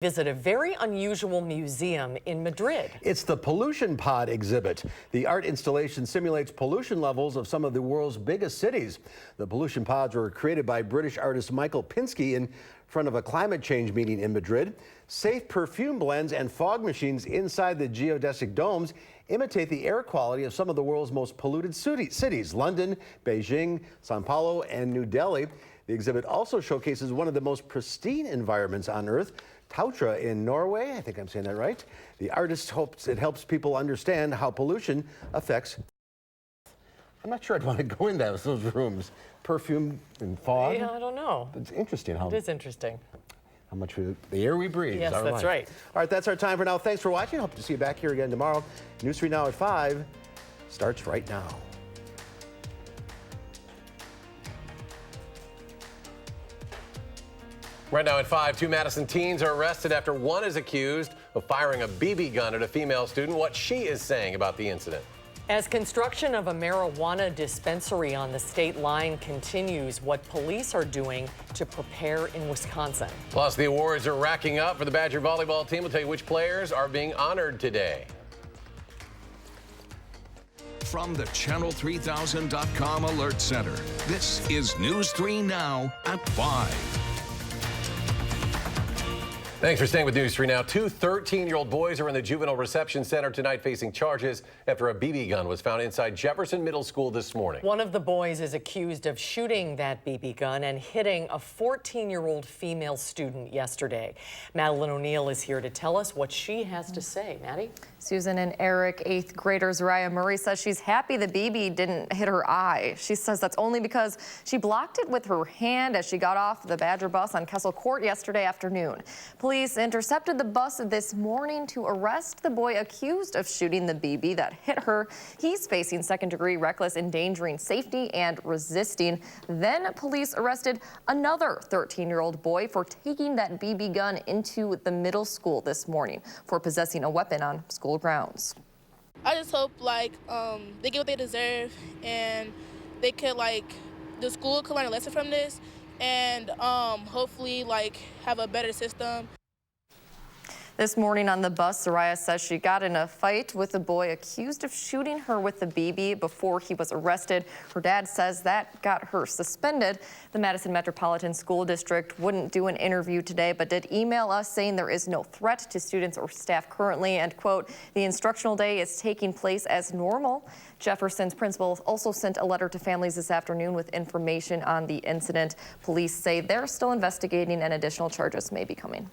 Visit a very unusual museum in Madrid. It's the Pollution Pod exhibit. The art installation simulates pollution levels of some of the world's biggest cities. The pollution pods were created by British artist Michael Pinsky in front of a climate change meeting in Madrid. Safe perfume blends and fog machines inside the geodesic domes imitate the air quality of some of the world's most polluted cities, London, Beijing, Sao Paulo, and New Delhi. The exhibit also showcases one of the most pristine environments on Earth, Tautra in Norway. I think I'm saying that right. The artist hopes it helps people understand how pollution affects. I'm not sure I'd want to go in those rooms. Perfume and fog. Yeah, I don't know. It's interesting how. It is interesting. How much the air we breathe. Yes, that's right. All right, that's our time for now. Thanks for watching. Hope to see you back here again tomorrow. News 3 Now at 5 starts right now. Right now at 5, 2 Madison teens are arrested after one is accused of firing a BB gun at a female student. What she is saying about the incident. As construction of a marijuana dispensary on the state line continues, what police are doing to prepare in Wisconsin. Plus, the awards are racking up for the Badger volleyball team. We'll tell you which players are being honored today. From the Channel3000.com Alert Center, this is News 3 Now at 5. Thanks for staying with News 3 Now. Two 13-year-old boys are in the Juvenile Reception Center tonight facing charges after a BB gun was found inside Jefferson Middle School this morning. One of the boys is accused of shooting that BB gun and hitting a 14-year-old female student yesterday. Madeline O'Neill is here to tell us what she has to say. Maddie? Susan and Eric, 8th grader Zariah Murray, says she's happy the BB didn't hit her eye. She says that's only because she blocked it with her hand as she got off the Badger bus on Kessel Court yesterday afternoon. Police intercepted the bus this morning to arrest the boy accused of shooting the BB that hit her. He's facing second-degree reckless endangering safety and resisting. Then police arrested another 13-year-old boy for taking that BB gun into the middle school this morning for possessing a weapon on school grounds. I just hope they get what they deserve and they could the school could learn a lesson from this and hopefully have a better system. This morning on the bus, Zariah says she got in a fight with a boy accused of shooting her with the BB before he was arrested. Her dad says that got her suspended. The Madison Metropolitan School District wouldn't do an interview today, but did email us saying there is no threat to students or staff currently, and quote, the instructional day is taking place as normal. Jefferson's principal also sent a letter to families this afternoon with information on the incident. Police say they're still investigating and additional charges may be coming.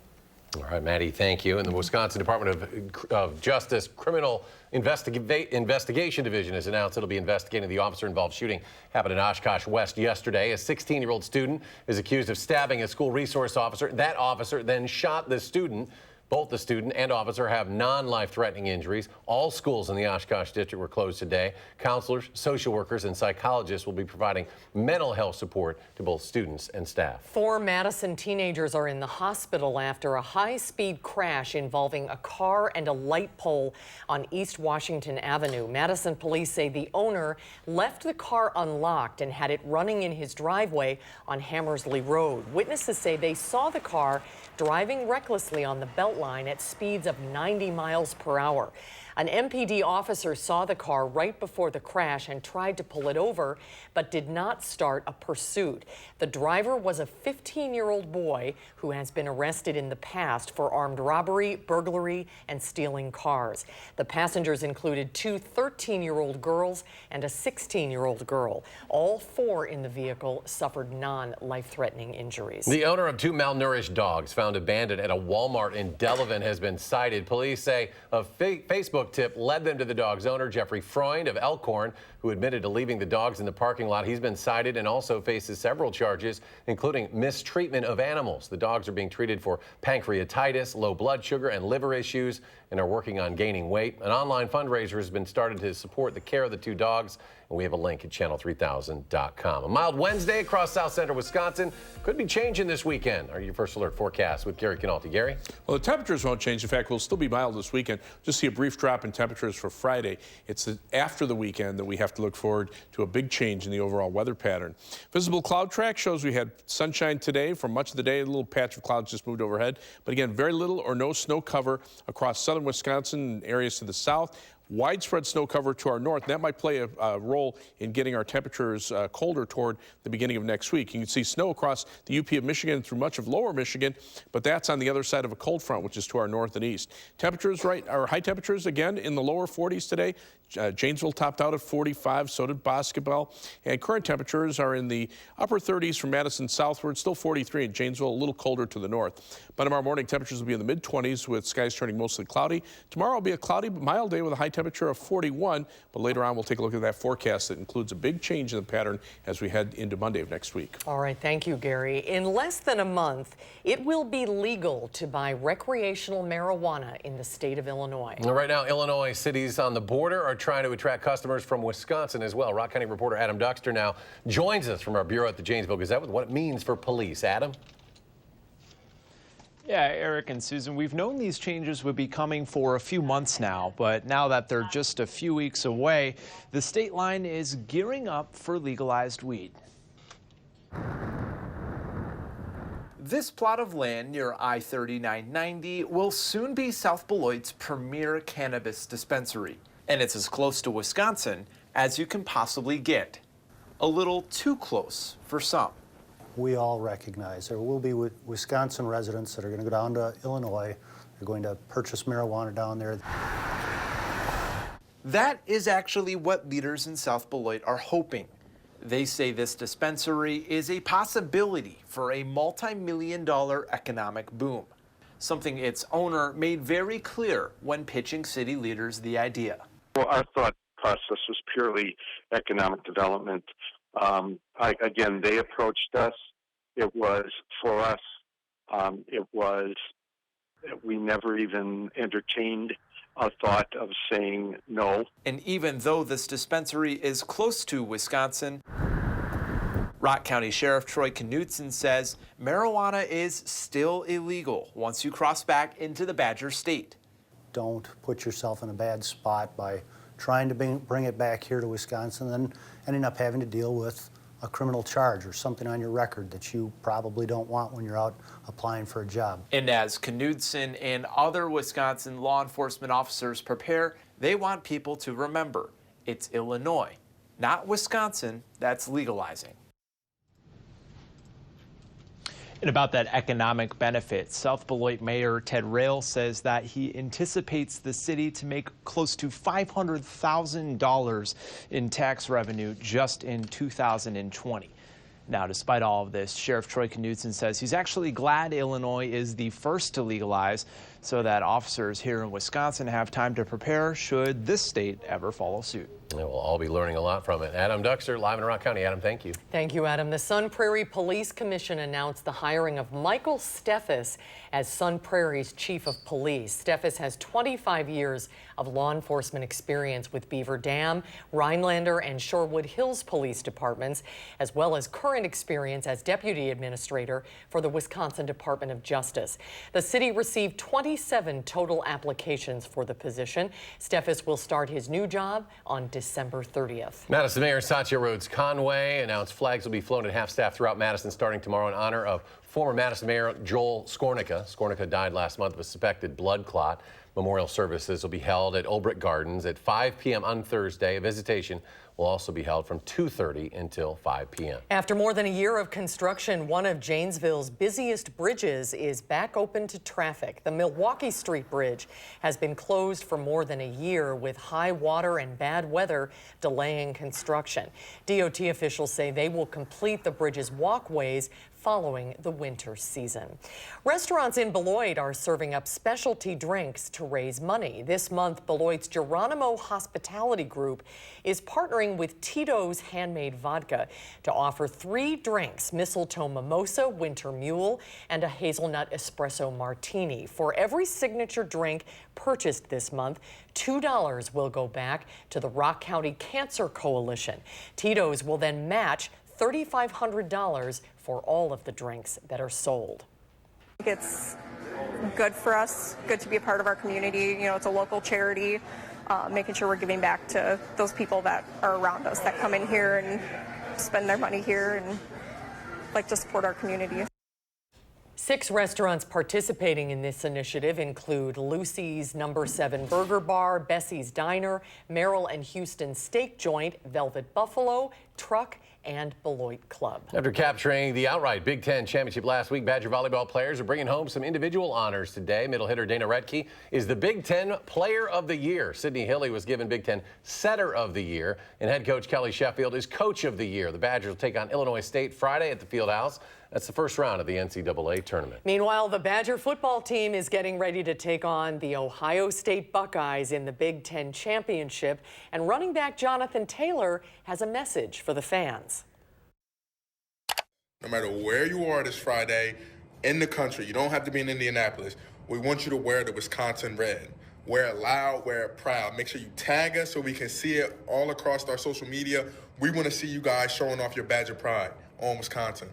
All right, Maddie, thank you. And the Wisconsin Department of Justice Criminal Investigation Division has announced it'll be investigating the officer-involved shooting happened in Oshkosh West yesterday. A 16-year-old student is accused of stabbing a school resource officer. That officer then shot the student. Both the student and officer have non-life-threatening injuries. All schools in the Oshkosh district were closed today. Counselors, social workers, and psychologists will be providing mental health support to both students and staff. 4 Madison teenagers are in the hospital after a high-speed crash involving a car and a light pole on East Washington Avenue. Madison police say the owner left the car unlocked and had it running in his driveway on Hammersley Road. Witnesses say they saw the car driving recklessly on the Beltline at speeds of 90 miles per hour. An MPD officer saw the car right before the crash and tried to pull it over, but did not start a pursuit. The driver was a 15-year-old boy who has been arrested in the past for armed robbery, burglary, and stealing cars. The passengers included 2 13-year-old girls and a 16-year-old girl. All 4 in the vehicle suffered non-life-threatening injuries. The owner of 2 malnourished dogs found abandoned at a Walmart in Delavan has been cited. Police say a Facebook tip led them to the dog's owner, Jeffrey Freund of Elkhorn, who admitted to leaving the dogs in the parking lot. He's been cited and also faces several charges, including mistreatment of animals. The dogs are being treated for pancreatitis, low blood sugar, and liver issues, and are working on gaining weight. An online fundraiser has been started to support the care of the 2 dogs and we have a link at channel3000.com. A mild Wednesday across South Central Wisconsin could be changing this weekend. Our Your First Alert forecast with Gary Canalti. Gary? Well, the temperatures won't change. In fact, we'll still be mild this weekend. Just see a brief drop in temperatures for Friday. It's after the weekend that we have to look forward to a big change in the overall weather pattern. Visible cloud track shows we had sunshine today for much of the day. A little patch of clouds just moved overhead. But again, very little or no snow cover across southern Wisconsin and areas to the south. Widespread snow cover to our north, and that might play a role in getting our temperatures colder toward the beginning of next week. You can see snow across the UP of Michigan through much of lower Michigan, but that's on the other side of a cold front, which is to our north and east. Temperatures, our high temperatures again in the lower 40s today. Janesville topped out at 45, so did Basketball. And current temperatures are in the upper 30s from Madison southward, still 43 in Janesville, a little colder to the north. By tomorrow morning, temperatures will be in the mid-20s with skies turning mostly cloudy. Tomorrow will be a cloudy but mild day with a high temperature of 41, but later on we'll take a look at that forecast that includes a big change in the pattern as we head into Monday of next week. All right, thank you, Gary. In less than a month, it will be legal to buy recreational marijuana in the state of Illinois. Right now, Illinois cities on the border are trying to attract customers from Wisconsin as well. Rock County reporter Adam Duxter now joins us from our bureau at the Janesville Gazette with what it means for police. Adam? Yeah, Eric and Susan, we've known these changes would be coming for a few months now, but now that they're just a few weeks away, the state line is gearing up for legalized weed. This plot of land near I-3990 will soon be South Beloit's premier cannabis dispensary. And it's as close to Wisconsin as you can possibly get. A little too close for some. We all recognize there will be Wisconsin residents that are going to go down to Illinois. They're going to purchase marijuana down there. That is actually what leaders in South Beloit are hoping. They say this dispensary is a possibility for a multi-million-dollar economic boom, something its owner made very clear when pitching city leaders the idea. Well, our thought process was purely economic development. Again, they approached us. It was for us. We never even entertained a thought of saying no. And even though this dispensary is close to Wisconsin, Rock County Sheriff Troy Knutson says marijuana is still illegal once you cross back into the Badger State. Don't put yourself in a bad spot by trying to bring it back here to Wisconsin and ending up having to deal with a criminal charge or something on your record that you probably don't want when you're out applying for a job. And as Knudsen and other Wisconsin law enforcement officers prepare, they want people to remember it's Illinois, not Wisconsin, that's legalizing. And about that economic benefit, South Beloit Mayor Ted Rail says that he anticipates the city to make close to $500,000 in tax revenue just in 2020. Now, despite all of this, Sheriff Troy Knudsen says he's actually glad Illinois is the first to legalize so that officers here in Wisconsin have time to prepare should this state ever follow suit. We'll all be learning a lot from it. Adam Duxter, live in Rock County. Adam, thank you. Thank you, Adam. The Sun Prairie Police Commission announced the hiring of Michael Steffes as Sun Prairie's chief of police. Steffes has 25 years of law enforcement experience with Beaver Dam, Rhinelander, and Shorewood Hills police departments, as well as current experience as deputy administrator for the Wisconsin Department of Justice. The city received 27 total applications for the position. Steffes will start his new job on December 30th. Madison Mayor Satya Rhodes Conway announced flags will be flown at half-staff throughout Madison starting tomorrow in honor of former Madison Mayor Joel Skornicka. Skornicka died last month of a suspected blood clot. Memorial services will be held at Olbrich Gardens at 5 p.m. on Thursday. A visitation will also be held from 2:30 until 5 p.m. After more than a year of construction, one of Janesville's busiest bridges is back open to traffic. The Milwaukee Street Bridge has been closed for more than a year with high water and bad weather delaying construction. DOT officials say they will complete the bridge's walkways following the winter season. Restaurants in Beloit are serving up specialty drinks to raise money. This month, Beloit's Geronimo Hospitality Group is partnering with Tito's Handmade Vodka to offer 3 drinks: mistletoe mimosa, winter mule, and a hazelnut espresso martini. For every signature drink purchased this month, $2 will go back to the Rock County Cancer Coalition. Tito's will then match $3,500 for all of the drinks that are sold. It's good for us, good to be a part of our community. You know, it's a local charity, making sure we're giving back to those people that are around us, that come in here and spend their money here and like to support our community. 6 restaurants participating in this initiative include Lucy's No. 7 Burger Bar, Bessie's Diner, Merrill and Houston Steak Joint, Velvet Buffalo, Truck, and Beloit Club. After capturing the outright Big Ten championship last week, Badger volleyball players are bringing home some individual honors today. Middle hitter Dana Redke is the Big Ten Player of the Year. Sydney Hilley was given Big Ten Setter of the Year, and head coach Kelly Sheffield is Coach of the Year. The Badgers will take on Illinois State Friday at the Fieldhouse. That's the first round of the NCAA tournament. Meanwhile, the Badger football team is getting ready to take on the Ohio State Buckeyes in the Big Ten championship, and running back Jonathan Taylor has a message for the fans. No matter where you are this Friday in the country, you don't have to be in Indianapolis, we want you to wear the Wisconsin red. Wear it loud, wear it proud. Make sure you tag us so we can see it all across our social media. We want to see you guys showing off your Badger pride on Wisconsin.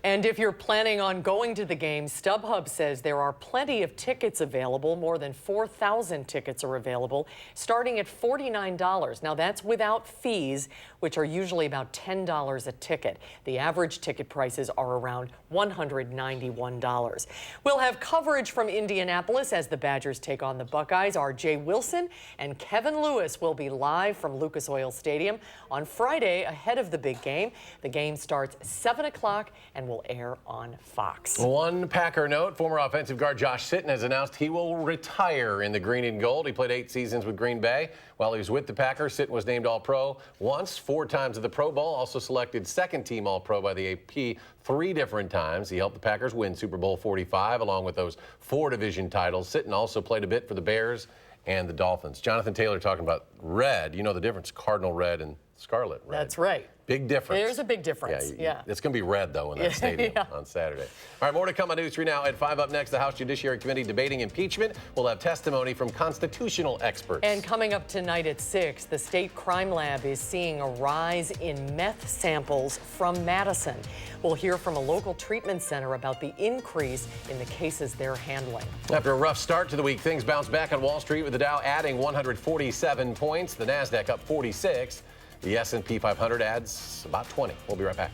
And if you're planning on going to the game, StubHub says there are plenty of tickets available. More than 4,000 tickets are available, starting at $49. Now, that's without fees, which are usually about $10 a ticket. The average ticket prices are around $191. We'll have coverage from Indianapolis as the Badgers take on the Buckeyes. R.J. Wilson and Kevin Lewis will be live from Lucas Oil Stadium on Friday ahead of the big game. The game starts 7 o'clock and will air on Fox. One Packer note, former offensive guard Josh Sitton has announced he will retire in the green and gold. He played 8 seasons with Green Bay. While he was with the Packers, Sitton was named All-Pro once, 4 times at the Pro Bowl, also selected second-team All-Pro by the AP 3 different times. He helped the Packers win Super Bowl 45 along with those 4 division titles. Sitton also played a bit for the Bears and the Dolphins. Jonathan Taylor talking about red. You know the difference, cardinal red and scarlet red. That's right. Big difference. There's a big difference, yeah. It's going to be red, though, in that stadium on Saturday. All right, more to come on News 3 Now at 5. Up next, the House Judiciary Committee debating impeachment. We'll have testimony from constitutional experts. And coming up tonight at 6, the State Crime Lab is seeing a rise in meth samples from Madison. We'll hear from a local treatment center about the increase in the cases they're handling. After a rough start to the week, things bounce back on Wall Street with the Dow adding 147 points, the NASDAQ up 46. The S&P 500 adds about 20. We'll be right back.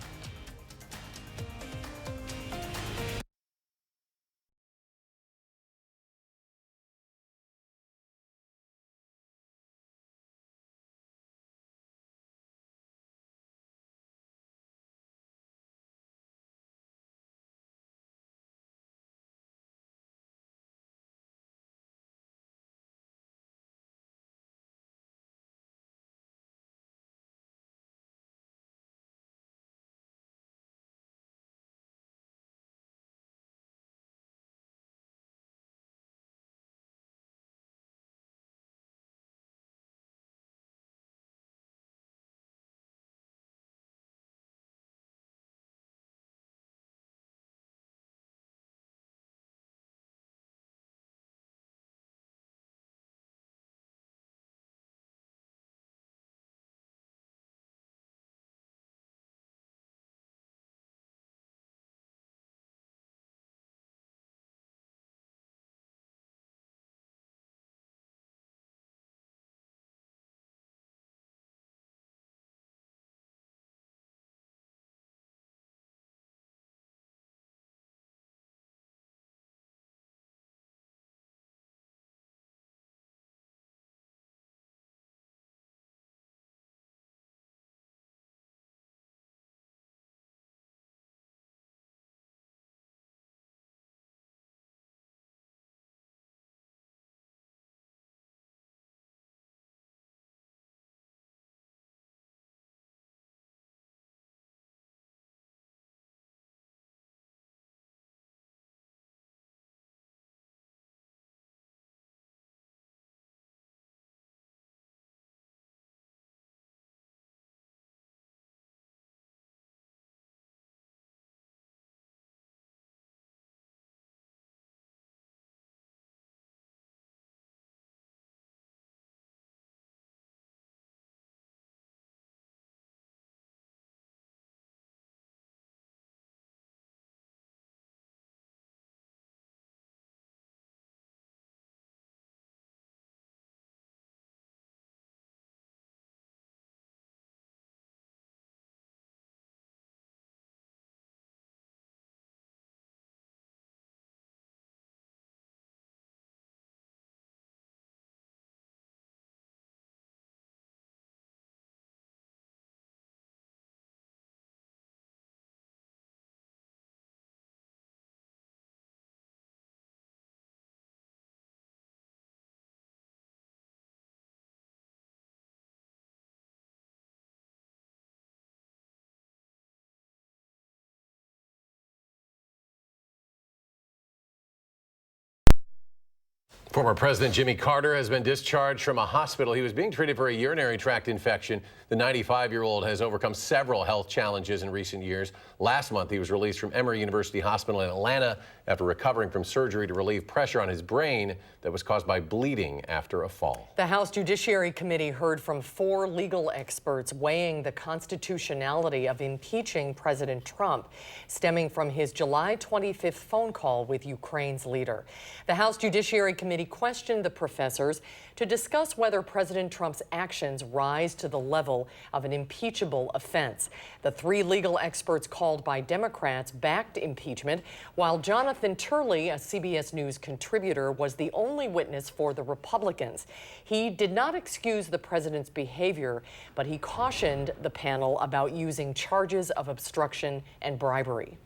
Former President Jimmy Carter has been discharged from a hospital. He was being treated for a urinary tract infection. The 95-year-old has overcome several health challenges in recent years. Last month, he was released from Emory University Hospital in Atlanta after recovering from surgery to relieve pressure on his brain that was caused by bleeding after a fall. The House Judiciary Committee heard from 4 legal experts weighing the constitutionality of impeaching President Trump, stemming from his July 25th phone call with Ukraine's leader. The House Judiciary Committee questioned the professors to discuss whether President Trump's actions rise to the level of an impeachable offense. The 3 legal experts called by Democrats backed impeachment, while Jonathan Turley, a CBS News contributor, was the only witness for the Republicans. He did not excuse the president's behavior, but he cautioned the panel about using charges of obstruction and bribery.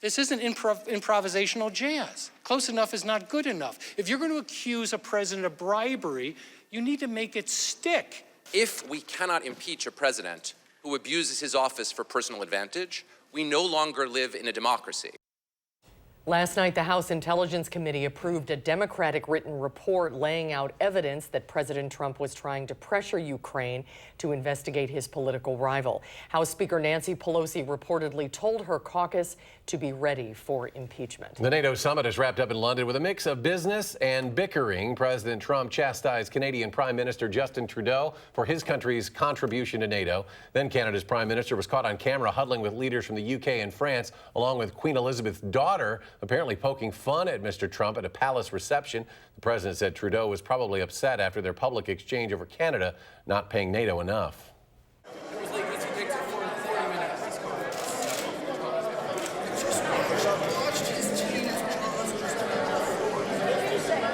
This isn't improvisational jazz. Close enough is not good enough. If you're going to accuse a president of bribery, you need to make it stick. If we cannot impeach a president who abuses his office for personal advantage, we no longer live in a democracy. Last night, the House Intelligence Committee approved a Democratic written report laying out evidence that President Trump was trying to pressure Ukraine to investigate his political rival. House Speaker Nancy Pelosi reportedly told her caucus to be ready for impeachment. The NATO summit is wrapped up in London with a mix of business and bickering. President Trump chastised Canadian Prime Minister Justin Trudeau for his country's contribution to NATO. Then Canada's Prime Minister was caught on camera huddling with leaders from the UK and France, along with Queen Elizabeth's daughter, apparently poking fun at Mr. Trump at a palace reception. The president said Trudeau was probably upset after their public exchange over Canada not paying NATO enough.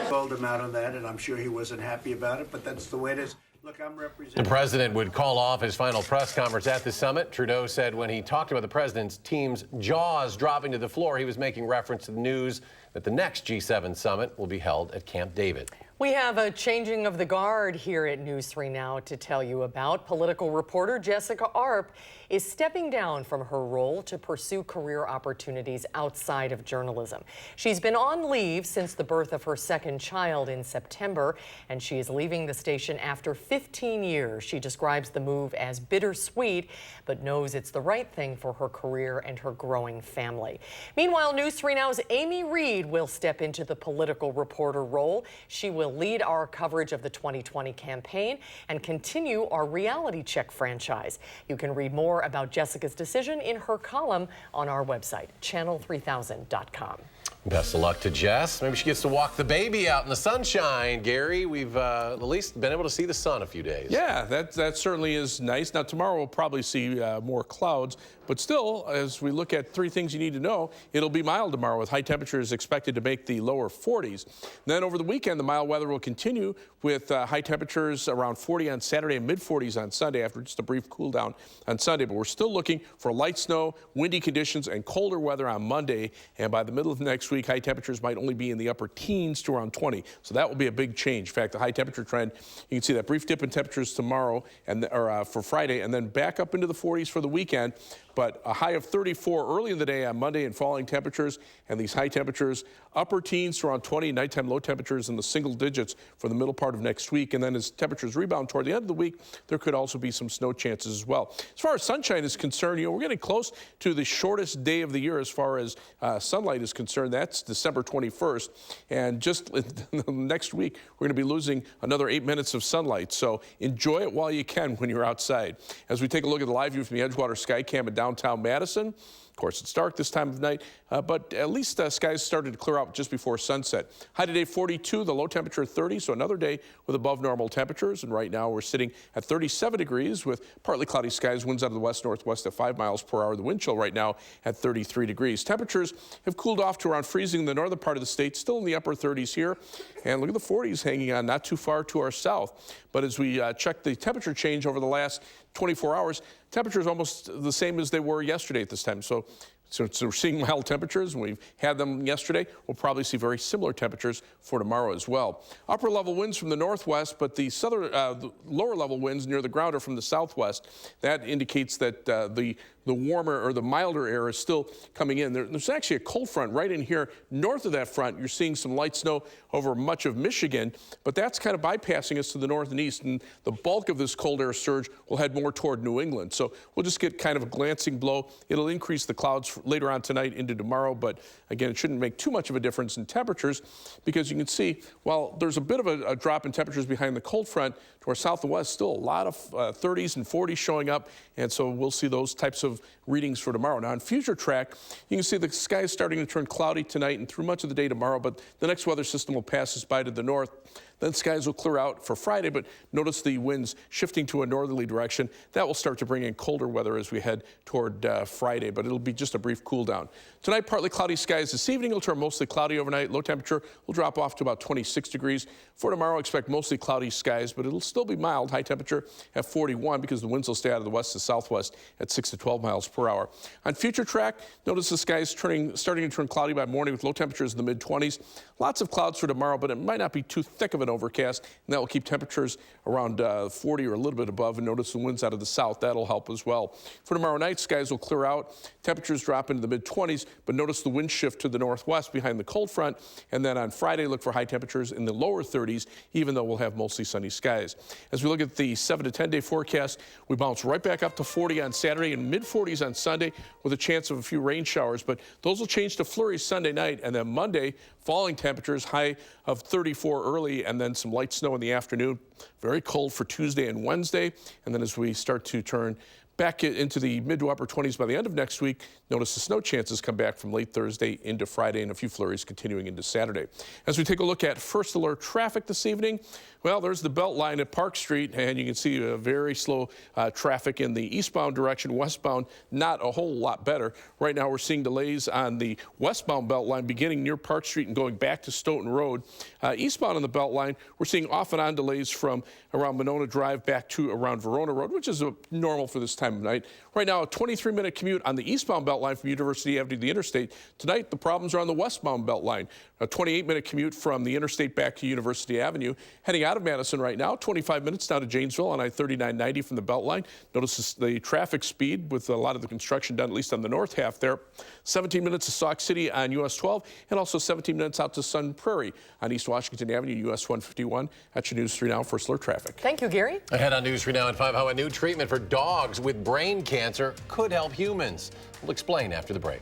Called him out on that, and I'm sure he wasn't happy about it, but that's the way it is. Look, I'm representing. The president would call off his final press conference at the summit. Trudeau said when he talked about the president's team's jaws dropping to the floor, he was making reference to the news that the next G7 summit will be held at Camp David. We have a changing of the guard here at News 3 Now to tell you about. Political reporter Jessica Arp is stepping down from her role to pursue career opportunities outside of journalism. She's been on leave since the birth of her second child in September, and she is leaving the station after 15 years. She describes the move as bittersweet, but knows it's the right thing for her career and her growing family. Meanwhile, News 3 Now's Amy Reed will step into the political reporter role. She will lead our coverage of the 2020 campaign and continue our reality check franchise. You can read more about Jessica's decision in her column on our website, channel3000.com. Best of luck to Jess. Maybe she gets to walk the baby out in the sunshine. Gary, we've at least been able to see the sun a few days. Yeah, that certainly is nice. Now, tomorrow we'll probably see more clouds, but still, as we look at 3 things you need to know, it'll be mild tomorrow with high temperatures expected to make the lower 40s. Then over the weekend, the mild weather will continue with high temperatures around 40 on Saturday and mid-40s on Sunday after just a brief cool down on Sunday. But we're still looking for light snow, windy conditions, and colder weather on Monday. And by the middle of next week, high temperatures might only be in the upper teens to around 20. So that will be a big change. In fact, the high temperature trend, you can see that brief dip in temperatures tomorrow or for Friday, and then back up into the 40s for the weekend. But a high of 34 early in the day on Monday and falling temperatures, and these high temperatures, upper teens to around 20, nighttime low temperatures in the single digits for the middle part of next week. And then as temperatures rebound toward the end of the week, there could also be some snow chances as well. As far as sunshine is concerned, we're getting close to the shortest day of the year as far as sunlight is concerned. That's December 21st. And just next week, we're going to be losing another 8 minutes of sunlight. So enjoy it while you can when you're outside. As we take a look at the live view from the Edgewater Skycam in downtown Madison. Of course, it's dark this time of night, but at least skies started to clear out just before sunset. High today 42, the low temperature 30, so another day with above normal temperatures. And right now we're sitting at 37 degrees with partly cloudy skies, winds out of the west-northwest at 5 miles per hour. The wind chill right now at 33 degrees. Temperatures have cooled off to around freezing in the northern part of the state, still in the upper 30s here. And look at the 40s hanging on not too far to our south. But as we check the temperature change over the last 24 hours, temperatures almost the same as they were yesterday at this time. So we're seeing mild temperatures, and we've had them yesterday. We'll probably see very similar temperatures for tomorrow as well. Upper level winds from the northwest, but the lower level winds near the ground are from the southwest. That indicates that the the warmer or the milder air is still coming in. There's actually a cold front right in here. North of that front, you're seeing some light snow over much of Michigan, but that's kind of bypassing us to the north and east, and the bulk of this cold air surge will head more toward New England. So we'll just get kind of a glancing blow. It'll increase the clouds later on tonight into tomorrow, but again, it shouldn't make too much of a difference in temperatures because you can see, while there's a bit of a drop in temperatures behind the cold front, to our south and west, still a lot of 30s and 40s showing up, and so we'll see those types of readings for tomorrow. Now, on future track, you can see the sky is starting to turn cloudy tonight and through much of the day tomorrow, but the next weather system will pass us by to the north. Then skies will clear out for Friday, but notice the winds shifting to a northerly direction. That will start to bring in colder weather as we head toward Friday, but it'll be just a brief cool down. Tonight, partly cloudy skies. This evening, it'll turn mostly cloudy overnight. Low temperature will drop off to about 26 degrees. For tomorrow, expect mostly cloudy skies, but it'll still be mild. High temperature at 41 because the winds will stay out of the west to southwest at 6 to 12 miles per hour. On future track, notice the skies starting to turn cloudy by morning with low temperatures in the mid-20s. Lots of clouds for tomorrow, but it might not be too thick of an overcast, and that will keep temperatures around 40 or a little bit above, and notice the winds out of the south. That'll help as well. For tomorrow night, skies will clear out. Temperatures drop into the mid-20s, but notice the wind shift to the northwest behind the cold front, and then on Friday, look for high temperatures in the lower 30s, even though we'll have mostly sunny skies. As we look at the 7 to 10 day forecast, we bounce right back up to 40 on Saturday and mid-40s on Sunday with a chance of a few rain showers, but those will change to flurries Sunday night, and then Monday, falling temperatures, high of 34 early, and then some light snow in the afternoon. Very cold for Tuesday and Wednesday, and then as we start to turn back into the mid to upper 20s by the end of next week, notice the snow chances come back from late Thursday into Friday and a few flurries continuing into Saturday. As we take a look at first alert traffic this evening, well, there's the belt line at Park Street, and you can see a very slow traffic in the eastbound direction. Westbound, not a whole lot better. Right now, we're seeing delays on the westbound belt line beginning near Park Street and going back to Stoughton Road. Eastbound on the belt line, we're seeing off and on delays from around Monona Drive back to around Verona Road, which is normal for this time of night. Right now, a 23-minute commute on the eastbound belt line from University Avenue to the interstate. Tonight, the problems are on the westbound belt line. A 28-minute commute from the interstate back to University Avenue. Heading out of Madison right now, 25 minutes down to Janesville on I-3990 from the belt line. Notice the traffic speed with a lot of the construction done, at least on the north half there. 17 minutes to Sauk City on US 12, and also 17 minutes out to Sun Prairie on East Washington Avenue, US 151. That's your News 3 Now First Alert traffic. Thank you, Gary. Ahead on News 3 Now at 5, how a new treatment for dogs with brain cancer could help humans. We'll explain after the break.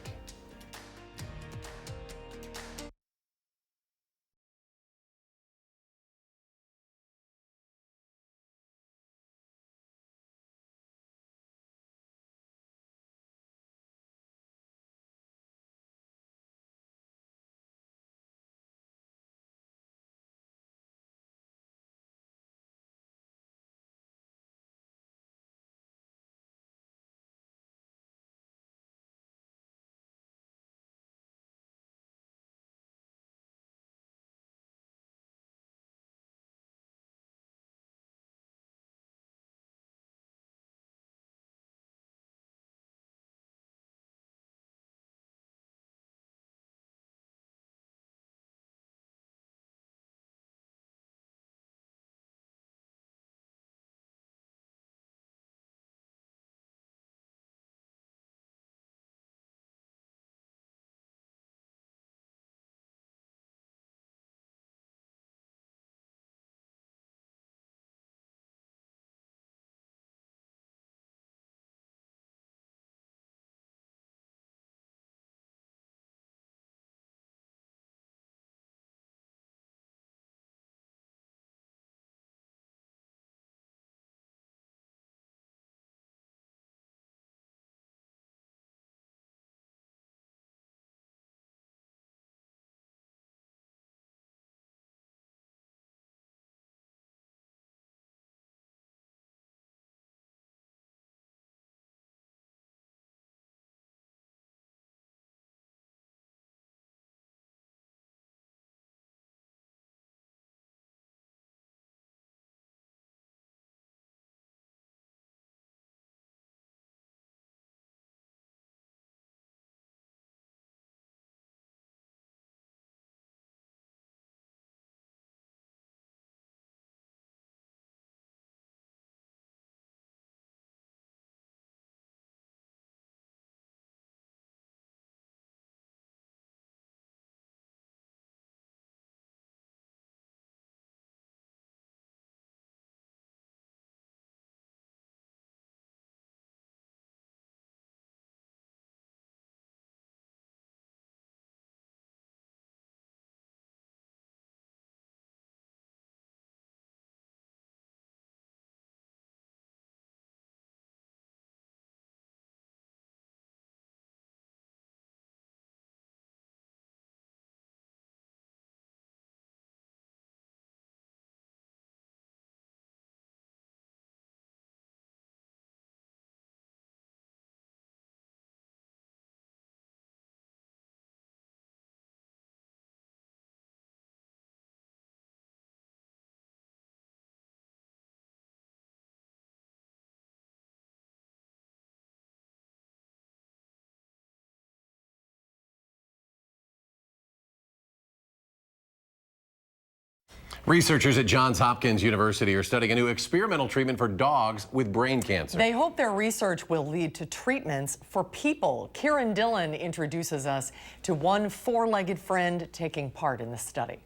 Researchers at Johns Hopkins University are studying a new experimental treatment for dogs with brain cancer. They hope their research will lead to treatments for people. Kieran Dillon introduces us to one four-legged friend taking part in the study.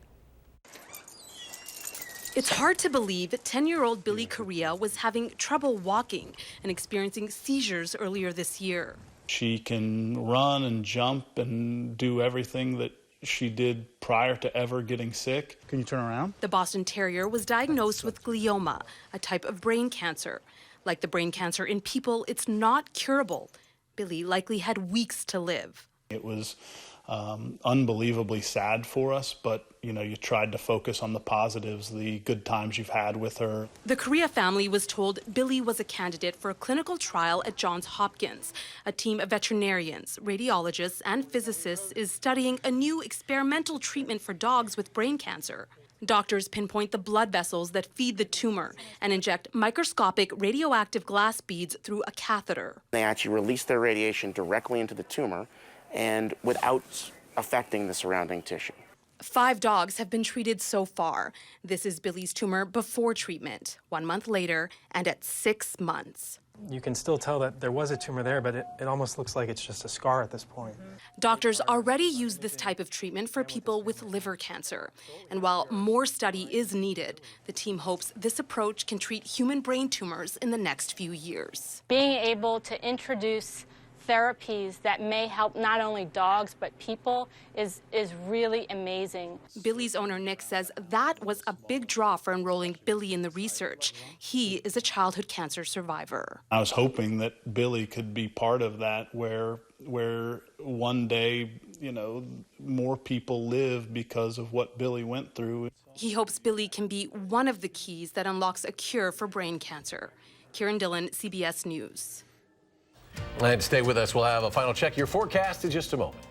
It's hard to believe 10-year-old Billy Correa was having trouble walking and experiencing seizures earlier this year. She can run and jump and do everything that she did prior to ever getting sick. Can you turn around? The Boston Terrier was diagnosed with glioma, a type of brain cancer. Like the brain cancer in people, it's not curable. Billy likely had weeks to live. It was unbelievably sad for us, but you tried to focus on the positives, the good times you've had with her. The Correa family was told Billy was a candidate for a clinical trial at Johns Hopkins. A team of veterinarians, radiologists, and physicists is studying a new experimental treatment for dogs with brain cancer. Doctors pinpoint the blood vessels that feed the tumor and inject microscopic radioactive glass beads through a catheter. They actually release their radiation directly into the tumor and without affecting the surrounding tissue. 5 dogs have been treated so far. This is Billy's tumor before treatment, 1 month later, and at 6 months. You can still tell that there was a tumor there, but it almost looks like it's just a scar at this point. Doctors already use this type of treatment for people with liver cancer. And while more study is needed, the team hopes this approach can treat human brain tumors in the next few years. Being able to introduce therapies that may help not only dogs but people is really amazing. Billy's owner Nick says that was a big draw for enrolling Billy in the research. He is a childhood cancer survivor. I was hoping that Billy could be part of that, where one day, more people live because of what Billy went through. He hopes Billy can be one of the keys that unlocks a cure for brain cancer. Kieran Dillon, CBS News. And stay with us. We'll have a final check. Your forecast in just a moment.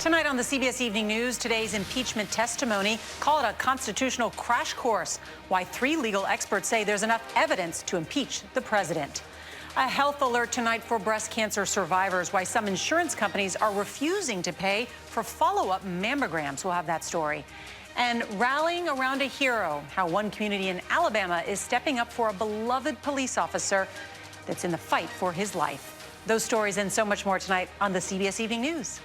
Tonight on the CBS Evening News, today's impeachment testimony, call it a constitutional crash course. Why 3 legal experts say there's enough evidence to impeach the president. A health alert tonight for breast cancer survivors. Why some insurance companies are refusing to pay for follow-up mammograms. We'll have that story. And rallying around a hero, how one community in Alabama is stepping up for a beloved police officer that's in the fight for his life. Those stories and so much more tonight on the CBS Evening News.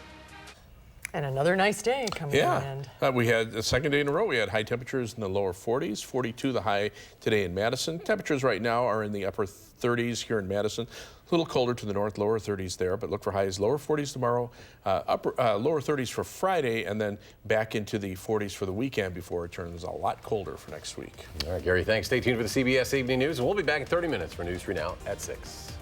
And another nice day coming to an end. We had the second day in a row. We had high temperatures in the lower 40s, 42 the high today in Madison. Temperatures right now are in the upper 30s here in Madison. A little colder to the north, lower 30s there, but look for highs lower 40s tomorrow, lower 30s for Friday, and then back into the 40s for the weekend before it turns a lot colder for next week. All right, Gary, thanks. Stay tuned for the CBS Evening News, and we'll be back in 30 minutes for News 3 Now at 6.